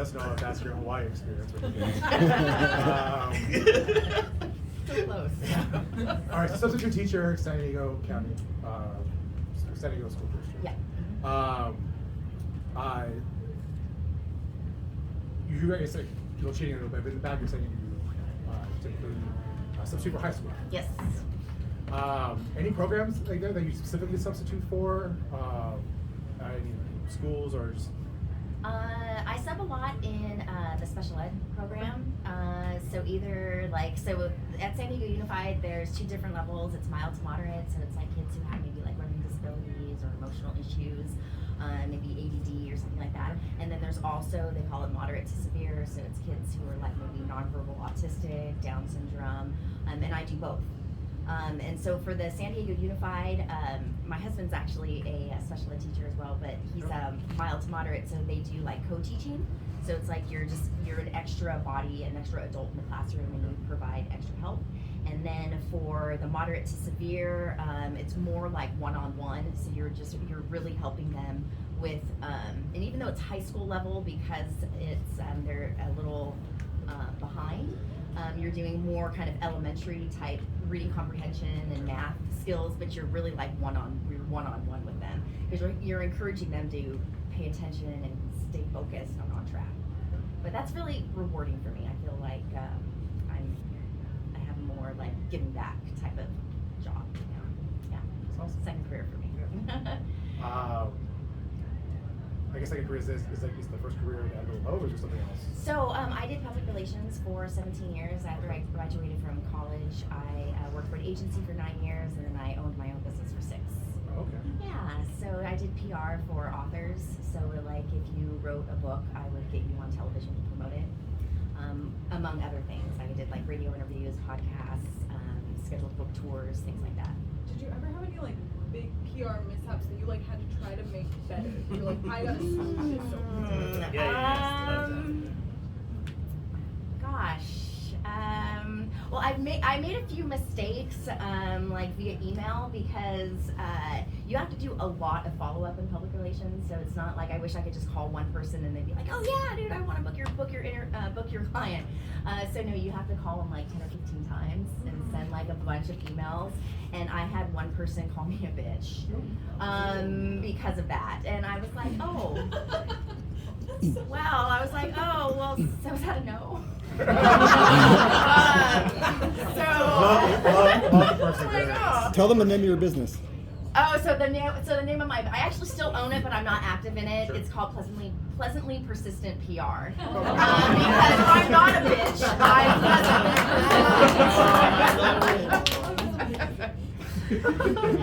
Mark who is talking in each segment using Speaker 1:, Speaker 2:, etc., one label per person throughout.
Speaker 1: us know if that's your Hawaii experience.
Speaker 2: So close.
Speaker 1: All right, so substitute teacher, San Diego County, San Diego School District.
Speaker 2: Yeah.
Speaker 1: You guys say you're cheating a little bit, but in the back you're saying you typically substitute for high school.
Speaker 2: Yes.
Speaker 1: Any programs like that you specifically substitute for? Any schools or just?
Speaker 2: I sub a lot in the special ed program. So either at San Diego Unified, there's 2 different levels. It's mild to moderate, so it's like kids who have maybe like learning disabilities or emotional issues, maybe ADD or something like that. And then there's also, they call it moderate to severe, so it's kids who are like maybe nonverbal autistic, Down syndrome, and I do both. And so for the San Diego Unified, my husband's actually a special ed teacher as well, but he's mild to moderate, so they do like co-teaching. So it's like you're an extra body, an extra adult in the classroom, and you provide extra help. And then for the moderate to severe, it's more like one-on-one, so you're really helping them with, and even though it's high school level, because it's they're a little behind, you're doing more kind of elementary type reading comprehension and math skills, but you're really like one-on-one with them, because you're encouraging them to pay attention and stay focused and on track. But that's really rewarding for me. I feel like I have more like giving back type of job. Yeah,
Speaker 1: That's awesome.
Speaker 2: Second career for me.
Speaker 1: Yeah. I guess second career is the first career at Anvil, or is there something else?
Speaker 2: So I did public relations for 17 years. After I graduated from college, I worked for an agency for 9 years, and then I owned my own business for 6.
Speaker 1: Oh, okay.
Speaker 2: Yeah, so I did PR for authors. So like if you wrote a book, I would get you on television to promote it, among other things. I did like radio interviews, podcasts, scheduled book tours, things like that.
Speaker 3: Did you ever have any like big PR mishaps that you like had to try to make better? You're like, I gotta stop this so
Speaker 2: Gosh. Well, I made a few mistakes, like via email, because you have to do a lot of follow-up in public relations. So it's not like I wish I could just call one person and they'd be like, "Oh yeah, dude, I want to book your client." So no, you have to call them like 10 or 15 times and send like a bunch of emails. And I had one person call me a bitch because of that, and I was like, "Oh, well," I was like, "Oh, well, so is that a no?"
Speaker 4: Tell them the name of your business.
Speaker 2: Oh, so the name of I actually still own it, but I'm not active in it. Sure. It's called Pleasantly Persistent PR. Because I'm not a bitch.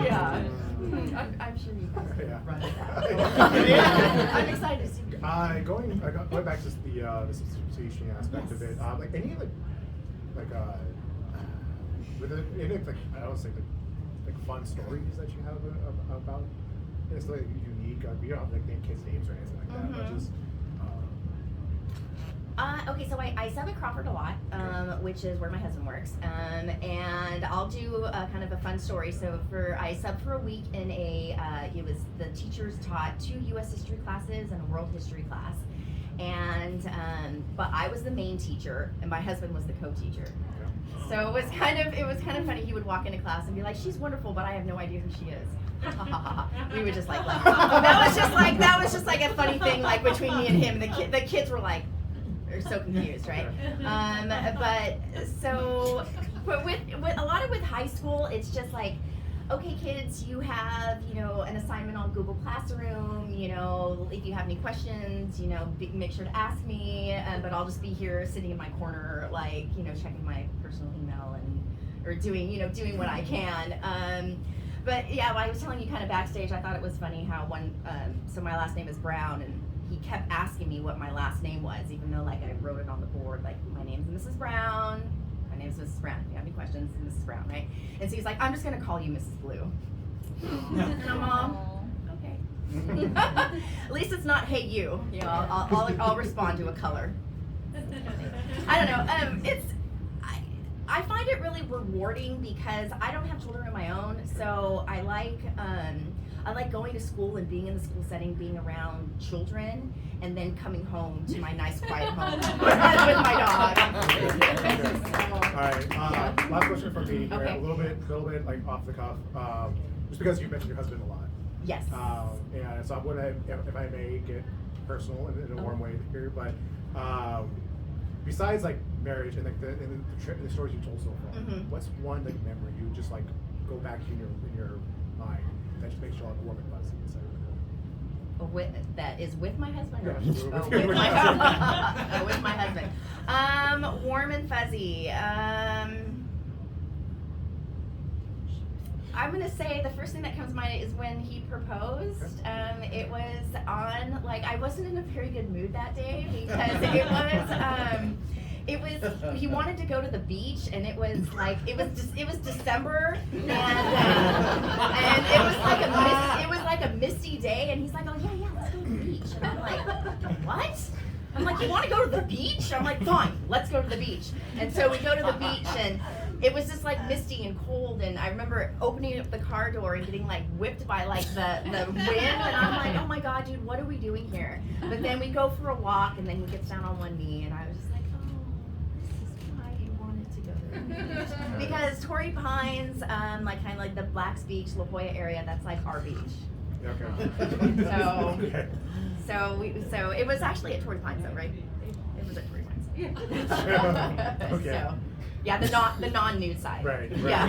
Speaker 2: Yeah. I'm sure you guys can run it out. I'm excited to see.
Speaker 1: Going back to the substitution aspect of it, like any I don't say like fun stories that you have about it's like unique. You don't have like name kids' names or anything like that, but just.
Speaker 2: Okay, so I sub at Crawford a lot, which is where my husband works, and I'll do kind of a fun story. So I subbed for a week in the teachers taught 2 U.S. history classes and a world history class, and but I was the main teacher and my husband was the co-teacher. Yeah. So it was kind of funny. He would walk into class and be like, "She's wonderful, but I have no idea who she is." We would just like laugh. That was just like a funny thing like between me and him. The kids were like. They're so confused, right? But with high school, it's just like, okay, kids, you have an assignment on Google Classroom. If you have any questions, make sure to ask me. But I'll just be here sitting in my corner, like checking my personal email or doing what I can. But yeah, when I was telling you kind of backstage, I thought it was funny how so my last name is Brown, and he kept asking me what my last name was, even though like I wrote it on the board, like my name's Mrs. Brown. My name's Mrs. Brown. If you have any questions, Mrs. Brown, right? And so he's like, "I'm just gonna call you Mrs. Blue." And I'm all, okay. At least it's not "Hey you." I'll respond to a color. I don't know. I find it really rewarding because I don't have children of my own, so I like I like going to school and being in the school setting, being around children, and then coming home to my nice quiet home with my dog.
Speaker 1: All right. Last question from me.
Speaker 2: Okay.
Speaker 1: A little bit like off the cuff. Just because you mentioned your husband a lot.
Speaker 2: Yes.
Speaker 1: And so I'm gonna, if I may get personal in a warm way here, but besides like marriage and like the stories you told so far, what's one like memory you just like go back to in your mind that just makes you all warm and fuzzy?
Speaker 2: That is with my husband? Or
Speaker 1: Yeah,
Speaker 2: with my husband. With my husband. Warm and fuzzy. I'm gonna say the first thing that comes to mind is when he proposed. It was on, like, I wasn't in a very good mood that day because he wanted to go to the beach, and it was December, and it was like a misty day, and he's like, oh yeah, let's go to the beach, and I'm like, what? I'm like, you want to go to the beach? I'm like, fine, let's go to the beach. And so we go to the beach, and it was just like misty and cold, and I remember opening up the car door and getting like whipped by like the wind, and I'm like, oh my god, dude, what are we doing here? But then we go for a walk, and then he gets down on one knee, and I was just like, this is why you wanted to go to the beach. Because Torrey Pines, like kind of like the Blacks Beach, La Jolla area, that's like our beach.
Speaker 1: Okay.
Speaker 2: So it was actually at Torrey Pines though, right? It was at Torrey Pines.
Speaker 1: Yeah. Okay.
Speaker 2: So, yeah, the non-nude side.
Speaker 1: Right.
Speaker 2: Yeah.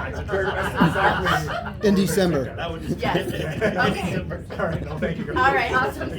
Speaker 1: Exactly.
Speaker 4: In December.
Speaker 5: That would just
Speaker 2: Yes.
Speaker 1: All right. No, thank you.
Speaker 2: All right. Awesome.